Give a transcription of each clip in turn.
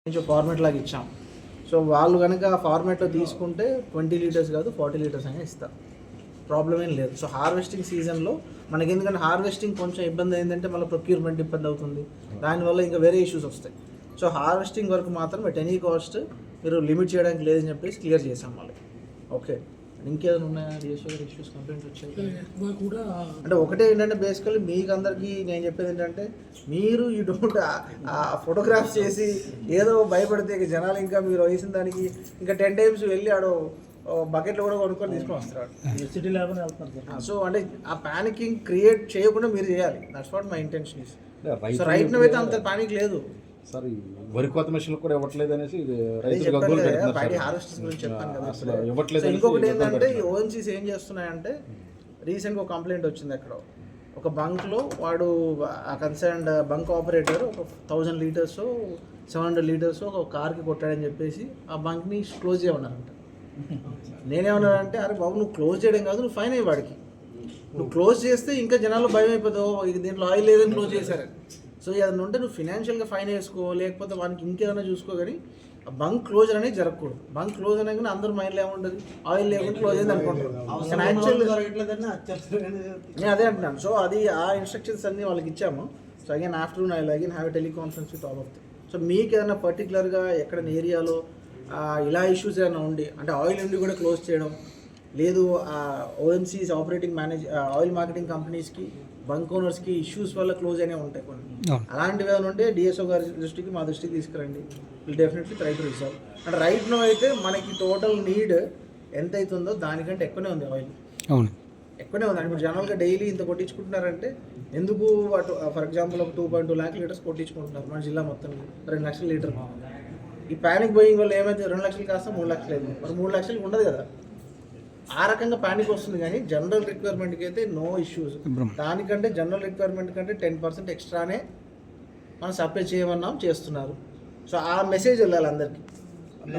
కొంచెం ఫార్మేట్ లాగా ఇచ్చాం. సో వాళ్ళు కనుక ఆ ఫార్మేట్లో తీసుకుంటే 20 లీటర్స్ కాదు 40 లీటర్స్ అయినా ఇస్తారు, ప్రాబ్లం ఏం లేదు. సో హార్వెస్టింగ్ సీజన్లో మనకి ఎందుకంటే హార్వెస్టింగ్ కొంచెం ఇబ్బంది అయిందంటే మళ్ళీ ప్రొక్యూర్మెంట్ ఇబ్బంది అవుతుంది, దానివల్ల ఇంకా వేరే ఇష్యూస్ వస్తాయి. సో హార్వెస్టింగ్ వరకు మాత్రం ఎట్ ఎనీ కాస్ట్ మీరు లిమిట్ చేయడానికి లేదని చెప్పేసి క్లియర్ చేసాం మళ్ళీ. ఓకే, ఇంకేమైనా ఉన్నాయా డిఎస్ఓ ఇష్యూస్, కంప్లైంట్స్ వచ్చాయి? అంటే ఒకటే ఏంటంటే బేసికల్లీ మీకు అందరికీ నేను చెప్పేది ఏంటంటే మీరు ఈ డోంట్ ఫోటోగ్రాఫ్స్ చేసి ఏదో భయపడితే ఇక జనాలు ఇంకా మీరు వేసిన దానికి ఇంకా 10 times వెళ్ళి ఆడో బకెట్లో కూడా కొనుక్కొని తీసుకొని వస్తారు సిటీ లేకుండా వెళ్తున్నారు. సో అంటే ఆ ప్యానికింగ్ క్రియేట్ చేయకుండా మీరు చేయాలి. That's what my intention is. So right now అయితే అంత ప్యానిక్ లేదు సార్. వరి కోత మిషన్లు కూడా ఇవ్వట్లేదు అనేసి హార్వెస్టర్స్ గురించి చెప్పాను కదా అసలు ఇవ్వట్లేదు. ఇంకొకటి ఏంటంటే ఈ ఓఎన్సీస్ ఏం చేస్తున్నాయంటే రీసెంట్గా ఒక కంప్లైంట్ వచ్చింది. అక్కడ ఒక బంక్లో వాడు ఆ కన్సర్న్డ్ బంక్ ఆపరేటర్ ఒక 1000 లీటర్స్ 700 లీటర్స్ ఒక కార్కి కొట్టాడని చెప్పేసి ఆ బంక్ని క్లోజ్ చేయమన్నారంట. నేనేమన్నానంటే అరే బాబు నువ్వు క్లోజ్ చేయడం కాదు, నువ్వు ఫైన్ అయ్యి వాడికి. నువ్వు క్లోజ్ చేస్తే ఇంకా జనాలు భయం అయిపోతావు, ఇక దీంట్లో ఆయిల్ లేదని క్లోజ్ చేశారని. సో ఏదైనా ఉంటే నువ్వు ఫినాన్షియల్గా ఫైన్ వేసుకో, లేకపోతే వానికి ఇంకేదైనా చూసుకో, కానీ బంక్ క్లోజర్ అనేది జరగకూడదు. బంక్ క్లోజ్ అనగానే అందరూ మైండ్లో ఏముంటుంది, ఆయిల్ లేకుండా క్లోజ్ అయింది అనుకుంటారు. నేను అదే అంటున్నాను. సో అది ఆ ఇన్స్ట్రక్షన్స్ అన్నీ వాళ్ళకి ఇచ్చాము. So again afternoon I again have a teleconference with all of them. So మీకు ఏదైనా పర్టికులర్గా ఎక్కడైనా ఏరియాలో ఇలా ఇష్యూస్ ఏమైనా ఉండి, అంటే ఆయిల్ ఉండి కూడా క్లోజ్ చేయడం లేదు, ఓఎంసీస్ ఆపరేటింగ్ ఆయిల్ మార్కెటింగ్ కంపెనీస్కి బంక్ ఓనర్స్కి ఇష్యూస్ వల్ల క్లోజ్ అయినా ఉంటాయి కొన్ని. అలాంటివి ఏమైనా ఉంటే డిఎస్ఓ గారి దృష్టికి మా దృష్టికి తీసుకురండి. Will definitely try to resolve. అంటే రైట్ నో అయితే మనకి టోటల్ నీడ్ ఎంత అవుతుందో దానికంటే ఎక్కువనే ఉంది ఆయిల్. అవును, ఎక్కువనే ఉంది. అంటే జనరల్గా డైలీ ఇంత కొట్టించుకుంటున్నారంటే ఎందుకు అటు ఫర్ ఎగ్జాంపుల్ ఒక 2.2 lakh లీటర్స్ కొట్టించుకుంటున్నారు మన జిల్లా మొత్తం 2 లక్షల లీటర్. ఈ ప్యానిక్ బోయింగ్ వల్ల ఏమైతే 2 లక్షలు కాస్త 3 లక్షలు అయింది. మరి 3 లక్షలకి ఉండదు కదా. ఆ రకంగా ప్యానిక్ వస్తుంది. కానీ జనరల్ రిక్వైర్మెంట్కి అయితే నో ఇష్యూస్. దానికంటే జనరల్ రిక్వైర్మెంట్ కంటే 10% ఎక్స్ట్రానే మనం సప్లై చేయమన్నాం, చేస్తున్నారు. సో ఆ మెసేజ్ వెళ్ళాలి అందరికీ.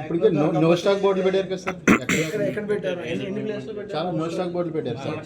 ఇప్పటికే నో స్టాక్ బోర్డులు పెట్టారు కదా సార్. ఎక్కడ పెట్టారు, ఎన్ని ప్లేస్లో పెట్టారు? చాలా నో స్టాక్ బోర్డులు పెట్టారు సార్.